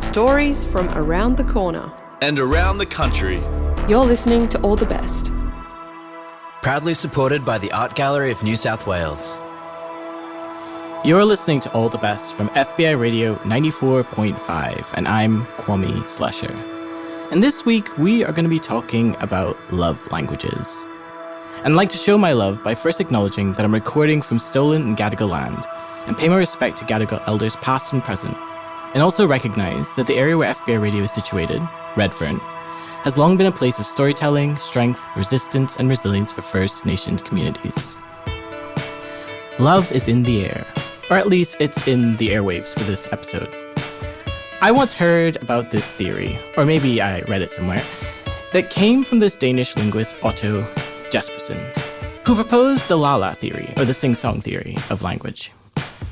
Stories from around the corner. And around the country. You're listening to All the Best. Proudly supported by the Art Gallery of New South Wales. You're listening to All the Best from FBI Radio 94.5, and I'm Kwame Slusher. And this week, we are going to be talking about love languages. And I'd like to show my love by first acknowledging that I'm recording from stolen and Gadigal land, and pay my respect to Gadigal elders past and present, and also recognize that the area where FBI Radio is situated, Redfern, has long been a place of storytelling, strength, resistance, and resilience for First Nations communities. Love is in the air, or at least it's in the airwaves for this episode. I once heard about this theory, or maybe I read it somewhere, that came from this Danish linguist Otto Jespersen, who proposed the Lala theory, or the sing-song theory of language,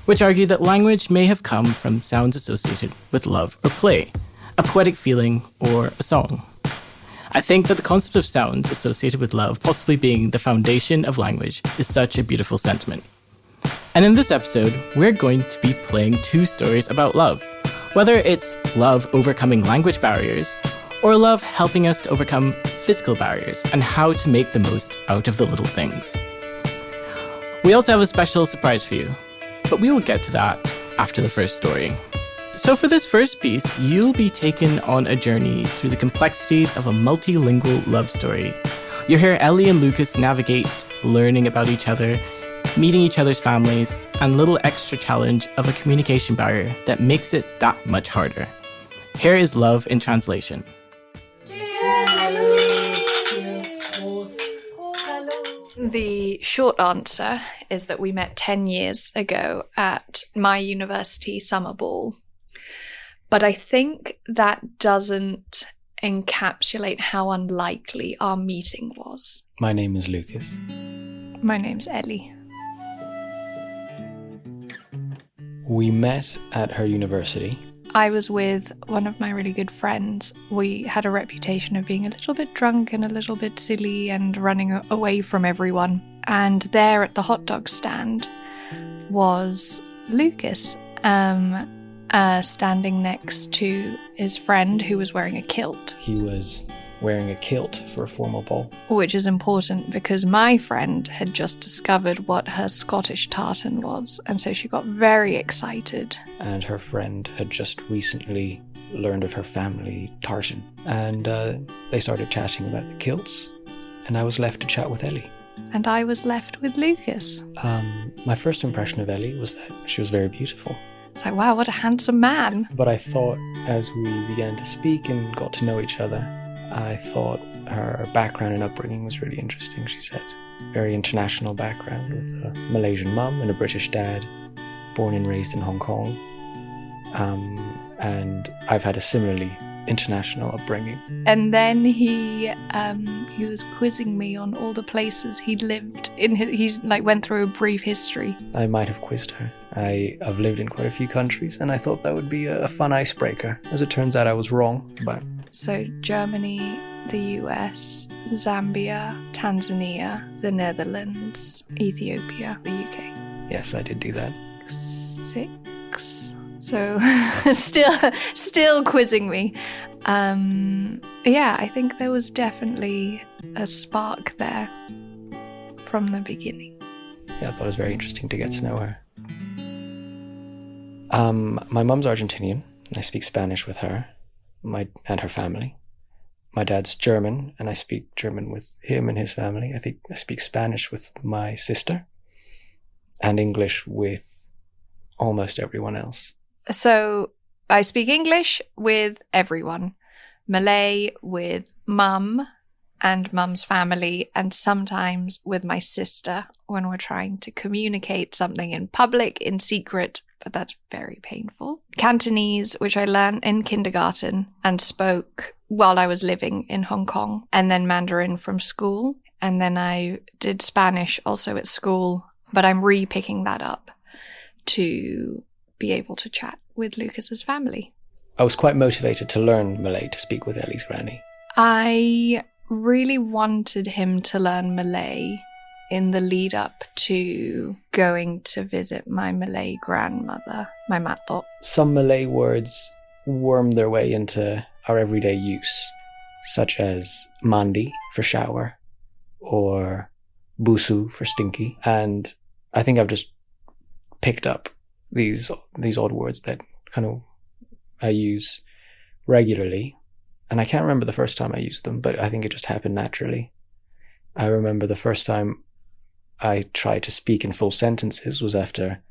which argued that language may have come from sounds associated with love or play, a poetic feeling, or a song. I think that the concept of sounds associated with love possibly being the foundation of language is such a beautiful sentiment. And in this episode, we're going to be playing two stories about love, whether it's love overcoming language barriers, or love helping us to overcome physical barriers and how to make the most out of the little things. We also have a special surprise for you, but we will get to that after the first story. So for this first piece, you'll be taken on a journey through the complexities of a multilingual love story. You'll hear Ellie and Lucas navigate learning about each other, meeting each other's families, and little extra challenge of a communication barrier that makes it that much harder. Here is Love in Translation. The short answer is that we met 10 years ago at my university summer ball. But I think that doesn't encapsulate how unlikely our meeting was. My name is Lucas. My name's Ellie. We met at her university. I was with one of my really good friends. We had a reputation of being a little bit drunk and a little bit silly and running away from everyone. And there at the hot dog stand was Lucas, standing next to his friend who was wearing a kilt. He was wearing a kilt for a formal ball. Which is important because my friend had just discovered what her Scottish tartan was, and so she got very excited. And her friend had just recently learned of her family tartan. And they started chatting about the kilts, and I was left to chat with Ellie. And I was left with Lucas. My first impression of Ellie was that she was very beautiful. It's like, wow, what a handsome man. But I thought as we began to speak and got to know each other, I thought her background and upbringing was really interesting, she said. Very international background with a Malaysian mum and a British dad, born and raised in Hong Kong. And I've had a similarly international upbringing. And then he was quizzing me on all the places he'd lived in. He went through a brief history. I might have quizzed her. I've lived in quite a few countries, and I thought that would be a fun icebreaker. As it turns out, I was wrong, but... So Germany, the US, Zambia, Tanzania, the Netherlands, Ethiopia, the UK. Yes, I did do that. 6. So still quizzing me. Yeah, I think there was definitely a spark there from the beginning. Yeah, I thought it was very interesting to get to know her. My mum's Argentinian, and I speak Spanish with her. And her family. My dad's German, and I speak German with him and his family. I think I speak Spanish with my sister, and English with almost everyone else. So I speak English with everyone, Malay with mum and mum's family, and sometimes with my sister when we're trying to communicate something in public, in secret, but that's very painful. Cantonese, which I learned in kindergarten and spoke while I was living in Hong Kong, and then Mandarin from school. And then I did Spanish also at school, but I'm re-picking that up to be able to chat with Lucas's family. I was quite motivated to learn Malay to speak with Ellie's granny. I really wanted him to learn Malay in the lead up to going to visit my Malay grandmother, my matok. Some Malay words wormed their way into our everyday use, such as mandi for shower or busu for stinky. And I think I've just picked up these odd words that kind of I use regularly. And I can't remember the first time I used them, but I think it just happened naturally. I remember the first time I tried to speak in full sentences was after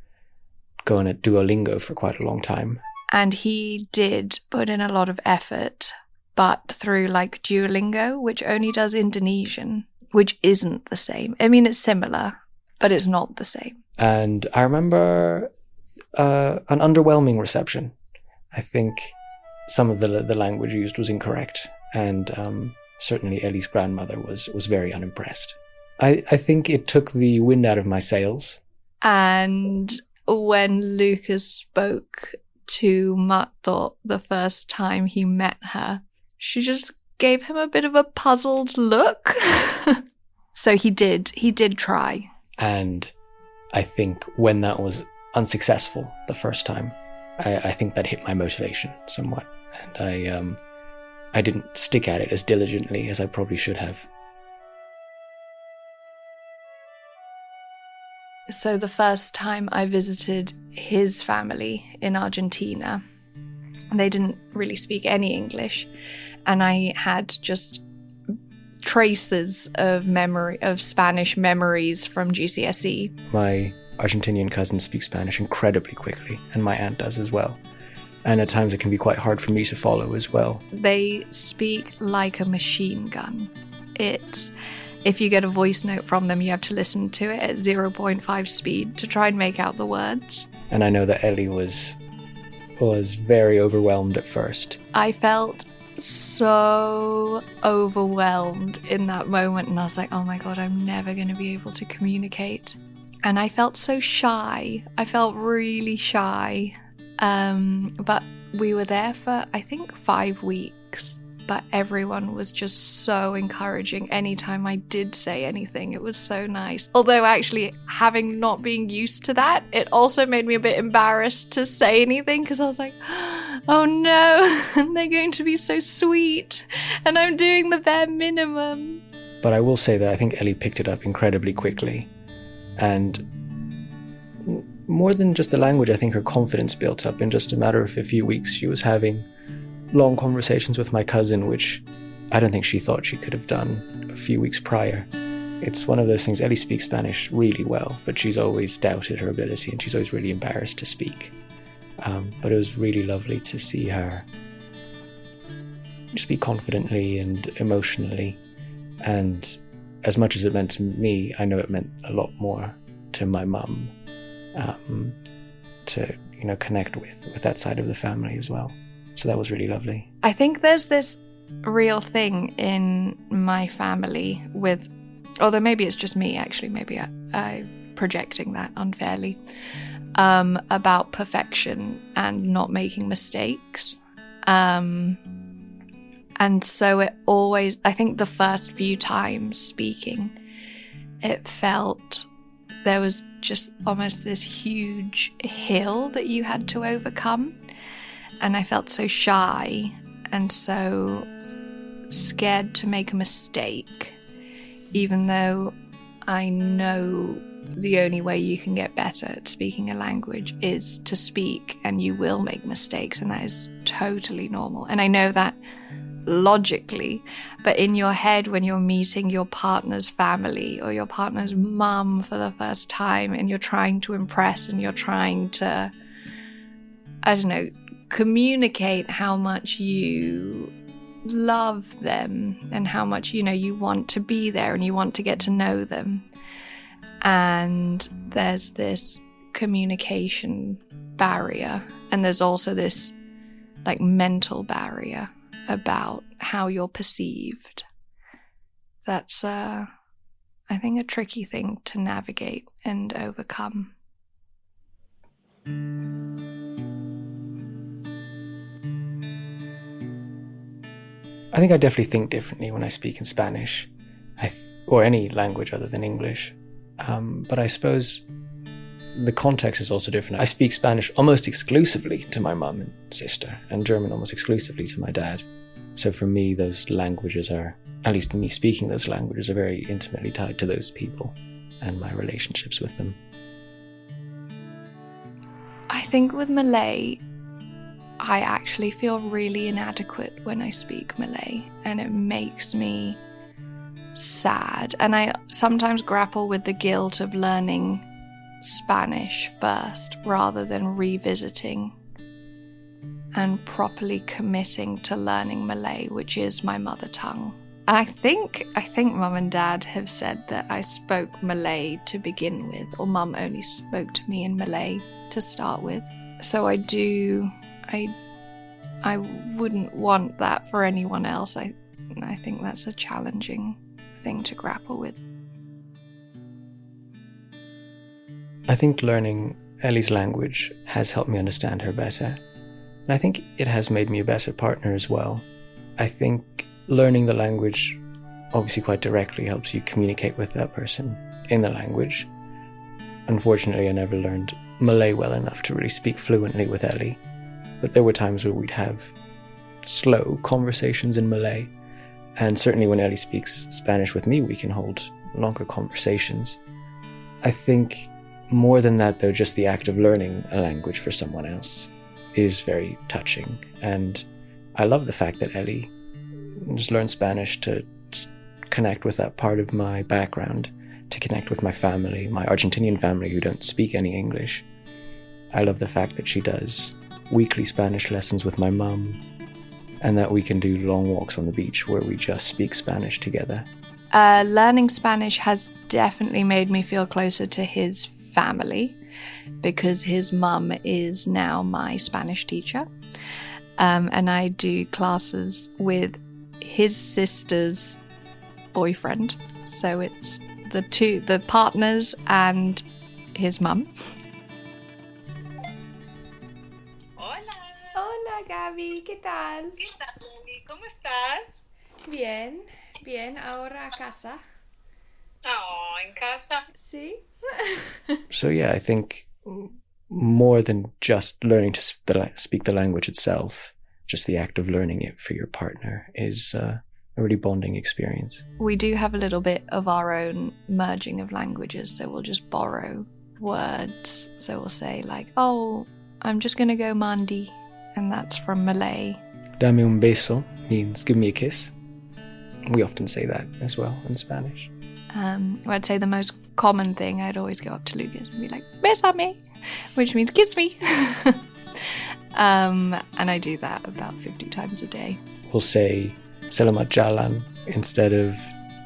going at Duolingo for quite a long time. And he did put in a lot of effort, but through like Duolingo, which only does Indonesian, which isn't the same. I mean, it's similar, but it's not the same. And I remember an underwhelming reception. I think some of the language used was incorrect, and certainly Ellie's grandmother was very unimpressed. I think it took the wind out of my sails. And when Lucas spoke to Matto the first time he met her, she just gave him a bit of a puzzled look. So he did try. And I think when that was unsuccessful the first time, I think that hit my motivation somewhat. And I didn't stick at it as diligently as I probably should have. So the first time I visited his family in Argentina, they didn't really speak any English, and I had just traces of Spanish memories from GCSE. My Argentinian cousins speak Spanish incredibly quickly, and my aunt does as well. And at times it can be quite hard for me to follow as well. They speak like a machine gun. If you get a voice note from them, you have to listen to it at 0.5 speed to try and make out the words. And I know that Ellie was very overwhelmed at first. I felt so overwhelmed in that moment, and I was like, oh my god, I'm never going to be able to communicate. And I felt so shy. I felt really shy. But we were there for, I think, 5 weeks. But everyone was just so encouraging. Anytime I did say anything, it was so nice. Although actually, having not been used to that, it also made me a bit embarrassed to say anything, because I was like, oh no, and they're going to be so sweet, and I'm doing the bare minimum. But I will say that I think Ellie picked it up incredibly quickly. And more than just the language, I think her confidence built up in just a matter of a few weeks. She was having long conversations with my cousin, which I don't think she thought she could have done a few weeks prior. It's one of those things. Ellie speaks Spanish really well, but she's always doubted her ability, and she's always really embarrassed to speak. But it was really lovely to see her speak confidently and emotionally. And as much as it meant to me, I know it meant a lot more to my mum, to connect with that side of the family as well. So that was really lovely. I think there's this real thing in my family with, although maybe it's just me actually, maybe I'm projecting that unfairly, about perfection and not making mistakes. And so it always, I think the first few times speaking, it felt there was just almost this huge hill that you had to overcome. And I felt so shy and so scared to make a mistake, even though I know the only way you can get better at speaking a language is to speak, and you will make mistakes, and that is totally normal. And I know that logically, but in your head, when you're meeting your partner's family or your partner's mum for the first time, and you're trying to impress and you're trying to, I don't know, communicate how much you love them and how much, you want to be there and you want to get to know them. And there's this communication barrier, and there's also this like mental barrier about how you're perceived. That's, I think, a tricky thing to navigate and overcome. I think I definitely think differently when I speak in Spanish, or any language other than English. But I suppose the context is also different. I speak Spanish almost exclusively to my mum and sister, and German almost exclusively to my dad. So for me, those languages are, at least me speaking those languages, are very intimately tied to those people and my relationships with them. I think with Malay, I actually feel really inadequate when I speak Malay, and it makes me sad. And I sometimes grapple with the guilt of learning Spanish first rather than revisiting and properly committing to learning Malay, which is my mother tongue. I think Mum and Dad have said that I spoke Malay to begin with, or Mum only spoke to me in Malay to start with. So I wouldn't want that for anyone else. I think that's a challenging thing to grapple with. I think learning Ellie's language has helped me understand her better. And I think it has made me a better partner as well. I think learning the language obviously quite directly helps you communicate with that person in the language. Unfortunately, I never learned Malay well enough to really speak fluently with Ellie. But there were times where we'd have slow conversations in Malay. And certainly when Ellie speaks Spanish with me, we can hold longer conversations. I think more than that, though, just the act of learning a language for someone else is very touching. And I love the fact that Ellie just learned Spanish to connect with that part of my background, to connect with my family, my Argentinian family who don't speak any English. I love the fact that she does weekly Spanish lessons with my mum, and that we can do long walks on the beach where we just speak Spanish together. Learning Spanish has definitely made me feel closer to his family, because his mum is now my Spanish teacher. And I do classes with his sister's boyfriend. So it's the partners and his mum. Hola Gaby, ¿qué tal? ¿Qué tal, Lili? ¿Cómo estás? Bien, ahora a casa. Oh, en casa. Sí. So yeah, I think more than just learning to speak the language itself, just the act of learning it for your partner is a really bonding experience. We do have a little bit of our own merging of languages, so we'll just borrow words. So we'll say like, oh, I'm just going to go mandi, and that's from Malay. Dame un beso means give me a kiss. We often say that as well in Spanish. I'd say the most common thing, I'd always go up to Lucas and be like, besame, which means kiss me. And I do that about 50 times a day. We'll say selamat jalan instead of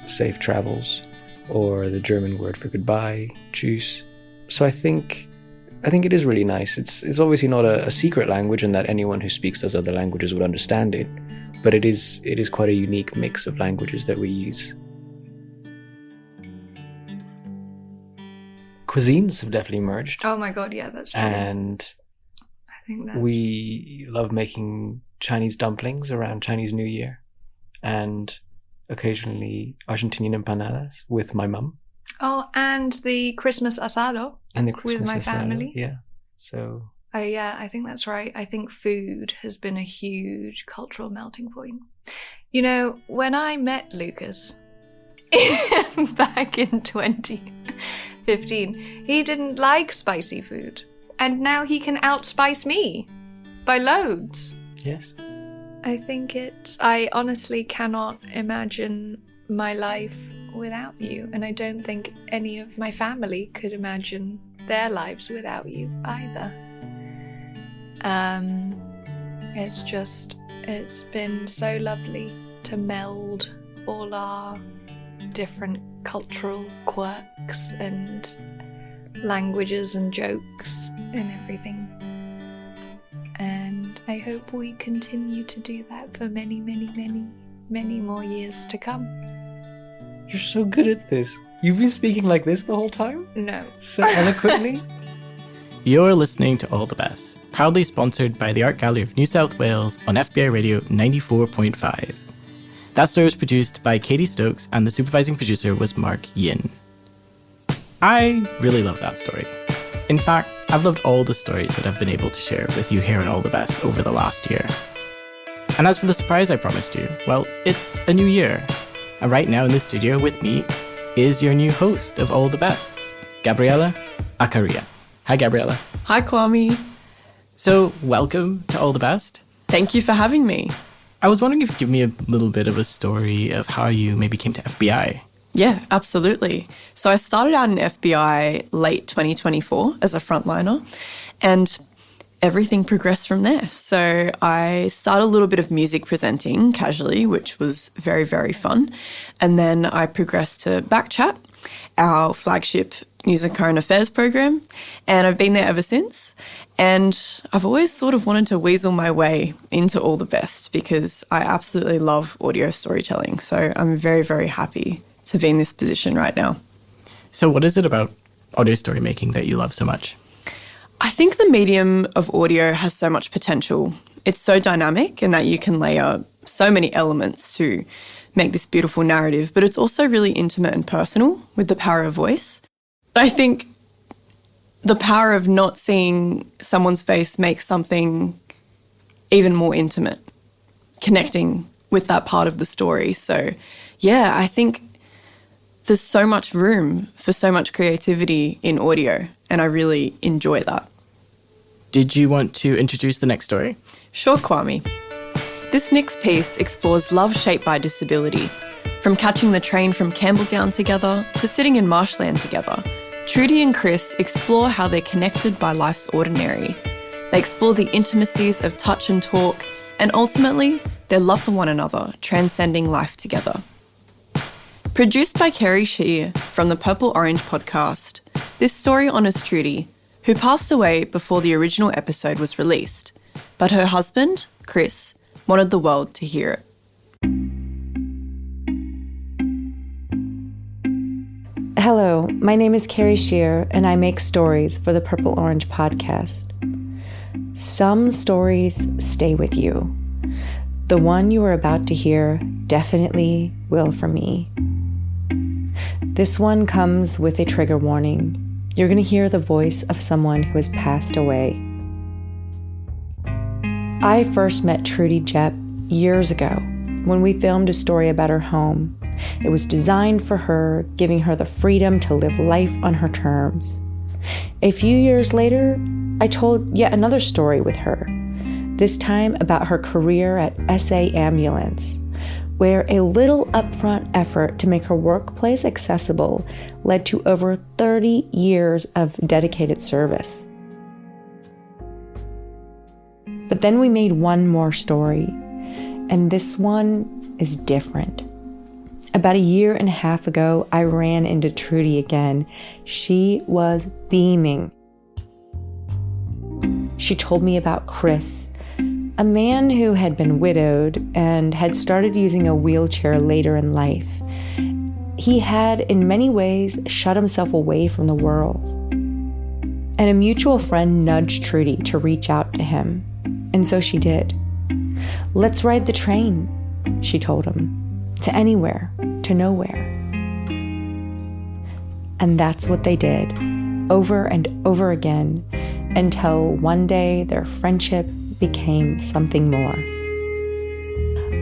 safe travels, or the German word for goodbye, tschüss. So I think it is really nice. It's obviously not a secret language, and that anyone who speaks those other languages would understand it, but it is quite a unique mix of languages that we use. Cuisines have definitely merged. Oh my god, yeah, that's true. And I think that's... we love making Chinese dumplings around Chinese New Year, and occasionally Argentinian empanadas with my mum. Oh, and the Christmas asado. And the Christmas with my asado, family. yeah. So... oh yeah, I think that's right. I think food has been a huge cultural melting point. You know, when I met Lucas back in 2015, he didn't like spicy food. And now he can outspice me by loads. yes. I honestly cannot imagine my life without you. And I don't think any of my family could imagine their lives without you either. It's been so lovely to meld all our different cultural quirks and languages and jokes and everything. And I hope we continue to do that for many, many, many, many more years to come. You're so good at this. You've been speaking like this the whole time? No. So eloquently? You're listening to All the Best, proudly sponsored by the Art Gallery of New South Wales on FBI Radio 94.5. That story was produced by Katie Stokes, and the supervising producer was Mark Yin. I really love that story. In fact, I've loved all the stories that I've been able to share with you here on All the Best over the last year. And as for the surprise I promised you, well, it's a new year. And right now in the studio with me is your new host of All the Best, Gabriela Acaria. Hi, Gabriela. Hi, Kwame. So, welcome to All the Best. Thank you for having me. I was wondering if you could give me a little bit of a story of how you maybe came to FBI. Yeah, absolutely. So I started out in FBI late 2024 as a frontliner, and everything progressed from there. So I started a little bit of music presenting casually, which was very, very fun. And then I progressed to Backchat, our flagship news and current affairs program, and I've been there ever since. And I've always sort of wanted to weasel my way into All the Best because I absolutely love audio storytelling. So I'm very, very happy to be in this position right now. So what is it about audio story making that you love so much? I think the medium of audio has so much potential. It's so dynamic in that you can layer so many elements to make this beautiful narrative, but it's also really intimate and personal with the power of voice. I think the power of not seeing someone's face makes something even more intimate, connecting with that part of the story. So, yeah, I think there's so much room for so much creativity in audio, and I really enjoy that. Did you want to introduce the next story? Sure, Kwame. This next piece explores love shaped by disability. From catching the train from Campbelltown together to sitting in marshland together, Trudy and Chris explore how they're connected by life's ordinary. They explore the intimacies of touch and talk, and ultimately, their love for one another, transcending life together. Produced by Carey Scheer from the Purple Orange podcast, this story honours Trudy, who passed away before the original episode was released, but her husband, Chris, wanted the world to hear it. Hello, my name is Carey Scheer, and I make stories for the Purple Orange podcast. Some stories stay with you. The one you are about to hear definitely will for me. This one comes with a trigger warning. You're going to hear the voice of someone who has passed away. I first met Trudy Jepp years ago when we filmed a story about her home. It was designed for her, giving her the freedom to live life on her terms. A few years later, I told yet another story with her, this time about her career at SA Ambulance, where a little upfront effort to make her workplace accessible led to over 30 years of dedicated service. But then we made one more story, and this one is different. About a year and a half ago, I ran into Trudy again. She was beaming. She told me about Chris, a man who had been widowed and had started using a wheelchair later in life. He had, in many ways, shut himself away from the world. And a mutual friend nudged Trudy to reach out to him, and so she did. "Let's ride the train," she told him, "to anywhere, to nowhere." And that's what they did, over and over again, until one day their friendship became something more.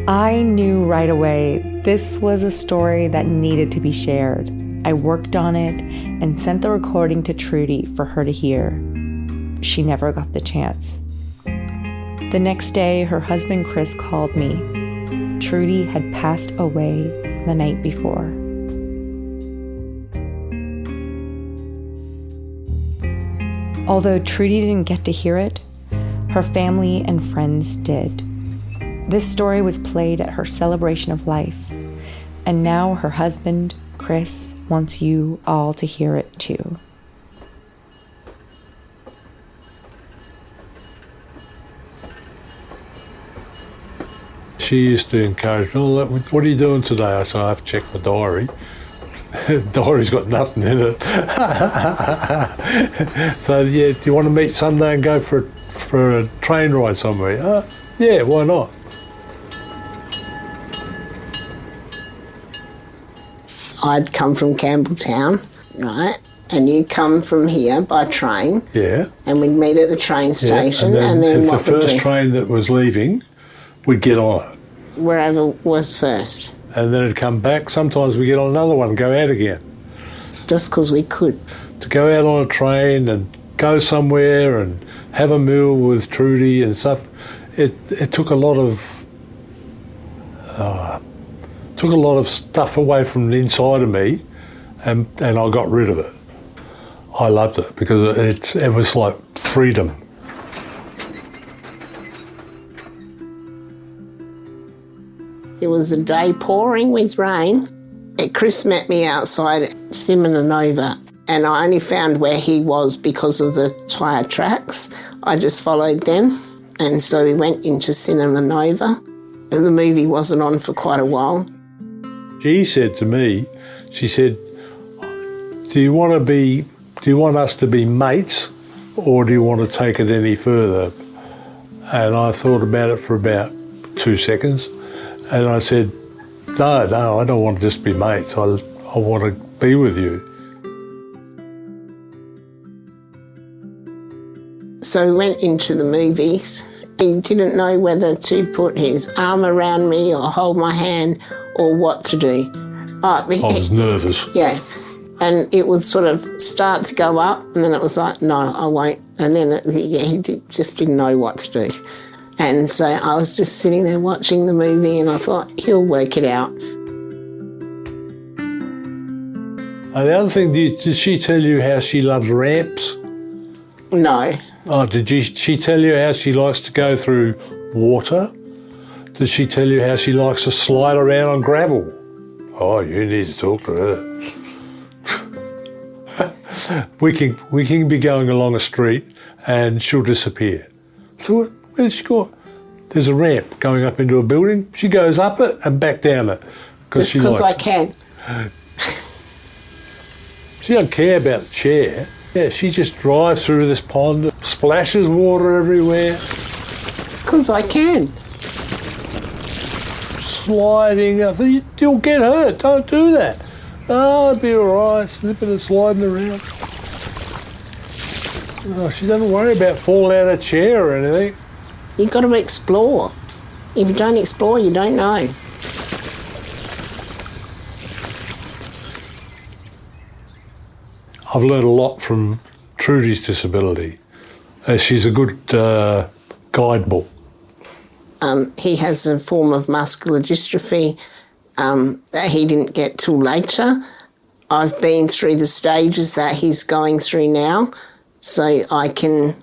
I knew right away this was a story that needed to be shared. I worked on it and sent the recording to Trudy for her to hear. She never got the chance. The next day, her husband Chris called me. Trudy had passed away the night before. Although Trudy didn't get to hear it, her family and friends did. This story was played at her celebration of life, and now her husband, Chris, wants you all to hear it too. She used to encourage me, "Oh, what are you doing today?" I said, "I have to check my diary." Diary's got nothing in it. So, yeah, do you want to meet Sunday and go for a train ride somewhere? Yeah, why not? I'd come from Campbelltown, right? and you'd come from here by train. Yeah. And we'd meet at the train station, and then if what the we'd first do, train that was leaving, we'd get on it. wherever was first, And then it'd come back. Sometimes we get on another one and go out again. just because we could. To go out on a train and go somewhere and have a meal with Trudy and stuff, it took a lot of stuff away from the inside of me, and I got rid of it. I loved it because it was like freedom. It was a day pouring with rain. Chris met me outside at Simonanova, and I only found where he was because of the tyre tracks. I just followed them, and so we went into Simonanova. The movie wasn't on for quite a while. She said to me, she said, do you want us to be mates, or do you want to take it any further? And I thought about it for about 2 seconds, and I said, no, I don't want to just be mates. I want to be with you. So we went into the movies. He didn't know whether to put his arm around me or hold my hand or what to do. I was nervous. Yeah. And it would sort of start to go up, and then it was like, no, I won't. And then he just didn't know what to do. And so I was just sitting there watching the movie, and I thought, he'll work it out. And the other thing, did she tell you how she loves ramps? No. Oh, did she tell you how she likes to go through water? Did she tell you how she likes to slide around on gravel? Oh, you need to talk to her. we can be going along a street and she'll disappear. So where did she go? There's a ramp going up into a building. She goes up it and back down it. Just because I can. She doesn't care about the chair. Yeah, she just drives through this pond, splashes water everywhere. Because I can. Sliding, I think you'll get hurt, don't do that. Oh, it'll be all right, slipping and sliding around. Oh, she doesn't worry about falling out of a chair or anything. You've got to explore. If you don't explore, you don't know. I've learned a lot from Trudy's disability. She's a good guidebook. He has a form of muscular dystrophy that he didn't get till later. I've been through the stages that he's going through now, so I can,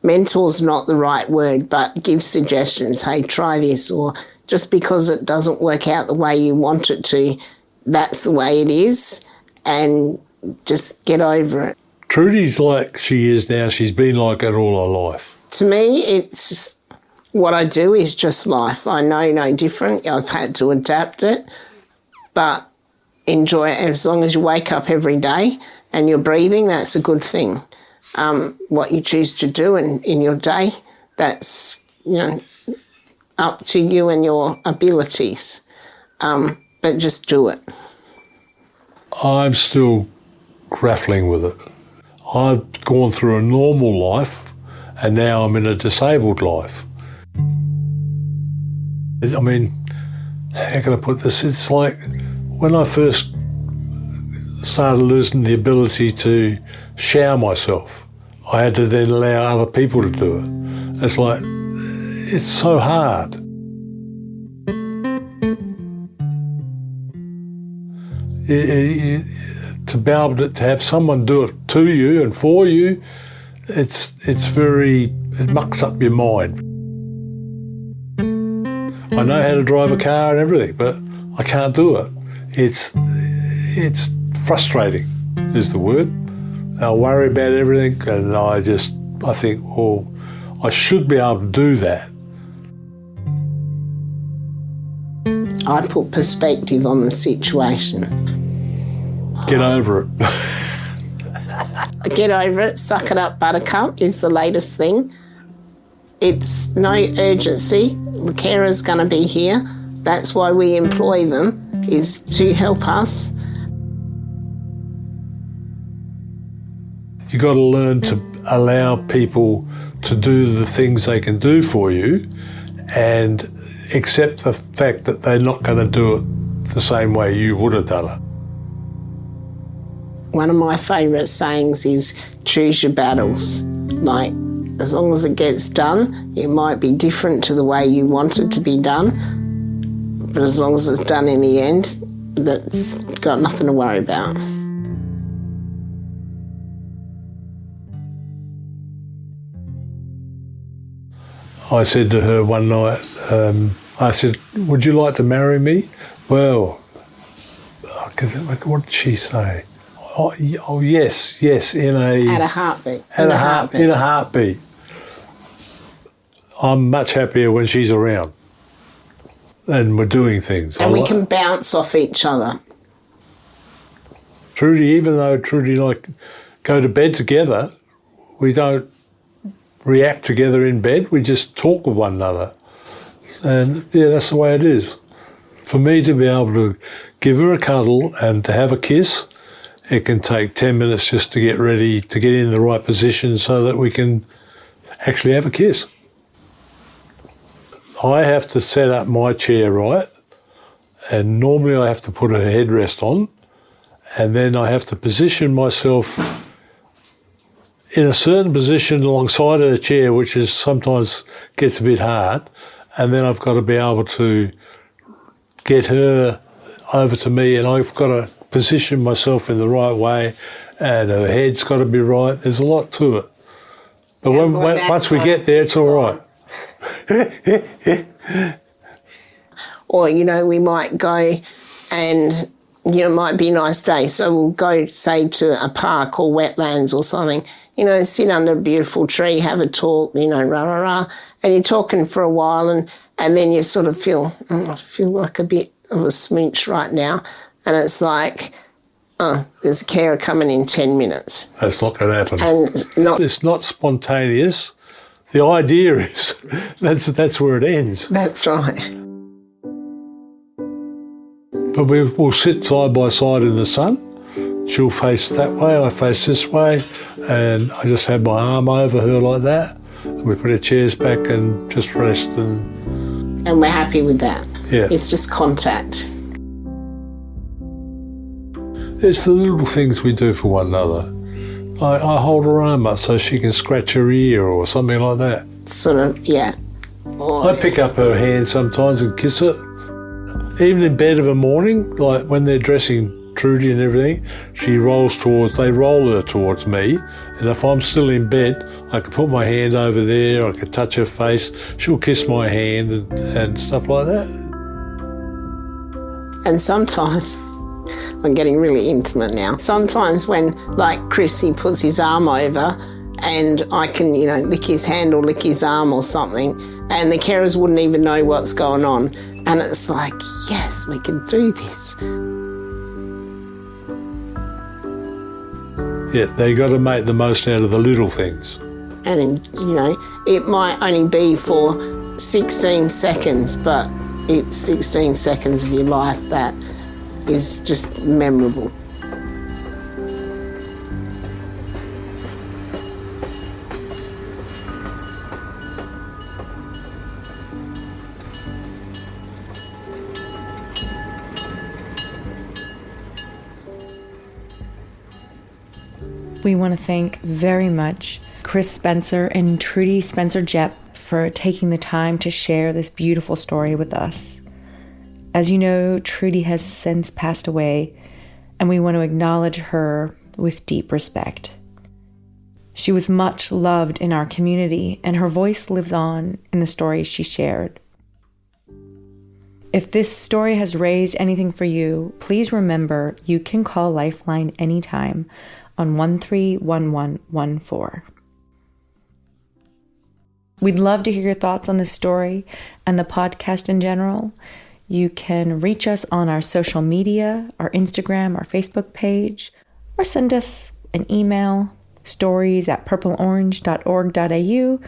mentor's not the right word, but give suggestions. Hey, try this, or just because it doesn't work out the way you want it to, that's the way it is, and just get over it. Trudy's like she is now. She's been like that all her life. To me, it's what I do is just life. I know no different. I've had to adapt it, but enjoy it. As long as you wake up every day and you're breathing, that's a good thing. What you choose to do in your day, that's, up to you and your abilities. But just do it. I'm still grappling with it. I've gone through a normal life and now I'm in a disabled life. I mean, how can I put this? It's like when I first started losing the ability to shower myself, I had to then allow other people to do it. It's like, it's so hard. To be able to have someone do it to you and for you, it mucks up your mind. I know how to drive a car and everything, but I can't do it. It's frustrating, is the word. I worry about everything, and I think, well, I should be able to do that. I put perspective on the situation. Get over it. Get over it, suck it up, buttercup is the latest thing. It's no urgency. The carer's going to be here. That's why we employ them, is to help us. You got to learn to allow people to do the things they can do for you and accept the fact that they're not going to do it the same way you would have done it. One of my favourite sayings is choose your battles. Like, as long as it gets done, it might be different to the way you want it to be done, but as long as it's done in the end, that's got nothing to worry about. I said to her one night, I said, would you like to marry me? Well, what did she say? Oh yes, in a... At a heartbeat. In a heartbeat. I'm much happier when she's around and we're doing things. And we can bounce off each other. Trudy, even though Trudy and I go to bed together, we don't react together in bed, we just talk with one another. And yeah, that's the way it is. For me to be able to give her a cuddle and to have a kiss, it can take 10 minutes just to get ready, to get in the right position so that we can actually have a kiss. I have to set up my chair right, and normally I have to put a headrest on, and then I have to position myself in a certain position alongside her chair, which is sometimes gets a bit hard, and then I've got to be able to get her over to me, and I've got to position myself in the right way, and her head's got to be right. There's a lot to it. But once we get there, it's all right. Or, you know, we might go and, you know, it might be a nice day, so we'll go, say, to a park or wetlands or something, you know, sit under a beautiful tree, have a talk, you know, rah-rah-rah, and you're talking for a while, and then you sort of feel, I feel like a bit of a smooch right now, and it's like, there's a carer coming in 10 minutes. That's not going to happen. And it's not spontaneous. The idea is that's where it ends. That's right. But we'll sit side by side in the sun. She'll face that way, I face this way, and I just have my arm over her like that. And we put our chairs back and just rest. And we're happy with that. Yeah. It's just contact. It's the little things we do for one another. I hold her arm up so she can scratch her ear or something like that. Sort of, yeah. I pick up her hand sometimes and kiss it. Even in bed of a morning, like when they're dressing Trudy and everything, they roll her towards me, and if I'm still in bed, I can put my hand over there, I can touch her face, she'll kiss my hand and stuff like that. And sometimes, I'm getting really intimate now, sometimes when, like Chris, he puts his arm over and I can, you know, lick his hand or lick his arm or something, and the carers wouldn't even know what's going on. And it's like, yes, we can do this. Yeah, they got to make the most out of the little things. And, you know, it might only be for 16 seconds, but it's 16 seconds of your life that is just memorable. We want to thank very much Chris Spencer and Trudy Spencer-Jepp for taking the time to share this beautiful story with us. As you know, Trudy has since passed away, and we want to acknowledge her with deep respect. She was much loved in our community, and her voice lives on in the stories she shared. If this story has raised anything for you, please remember you can call Lifeline anytime on 131114. We'd love to hear your thoughts on this story and the podcast in general. You can reach us on our social media, our Instagram, our Facebook page, or send us an email, stories@purpleorange.org.au,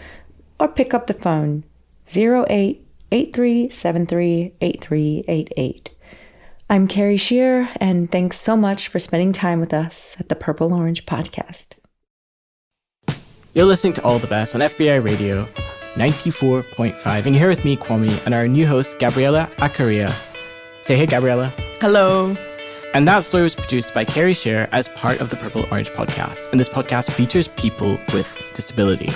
or pick up the phone, 0883738388. I'm Carey Scheer, and thanks so much for spending time with us at the Purple Orange Podcast. You're listening to All the Best on FBI Radio 94.5, and you're here with me, Kwame, and our new host, Gabriella Acaria. Say hey, Gabriella. Hello. And that story was produced by Carey Scheer as part of the Purple Orange podcast, and this podcast features people with disability.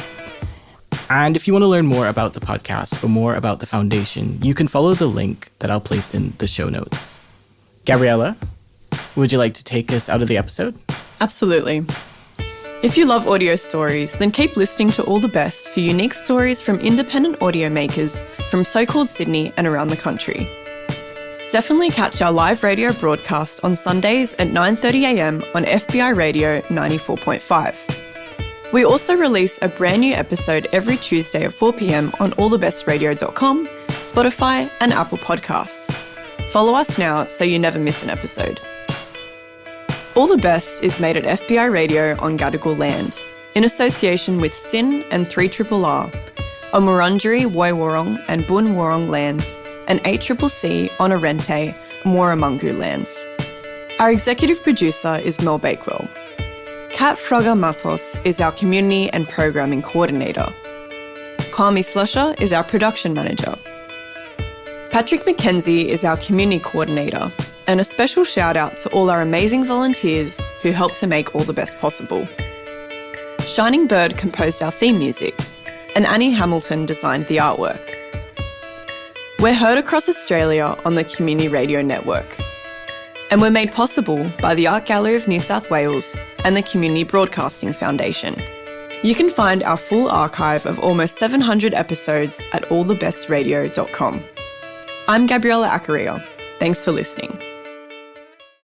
And if you want to learn more about the podcast or more about the foundation, you can follow the link that I'll place in the show notes. Gabriella, would you like to take us out of the episode? Absolutely. If you love audio stories, then keep listening to All the Best for unique stories from independent audio makers from so-called Sydney and around the country. Definitely catch our live radio broadcast on Sundays at 9:30am on FBI Radio 94.5. We also release a brand new episode every Tuesday at 4pm on allthebestradio.com, Spotify and Apple Podcasts. Follow us now so you never miss an episode. All the Best is made at FBI Radio on Gadigal land, in association with SYN and 3RRR, on Wurundjeri, Woiwurrung and Boon Wurrung lands, and ACCC on Arrente, Mooramungu lands. Our executive producer is Mel Bakewell. Kat Fraga Matos is our community and programming coordinator. Kwame Slusher is our production manager. Patrick McKenzie is our community coordinator, and a special shout out to all our amazing volunteers who helped to make All the Best possible. Shining Bird composed our theme music, and Annie Hamilton designed the artwork. We're heard across Australia on the Community Radio Network, and we're made possible by the Art Gallery of New South Wales and the Community Broadcasting Foundation. You can find our full archive of almost 700 episodes at allthebestradio.com. I'm Gabriella Acaria. Thanks for listening.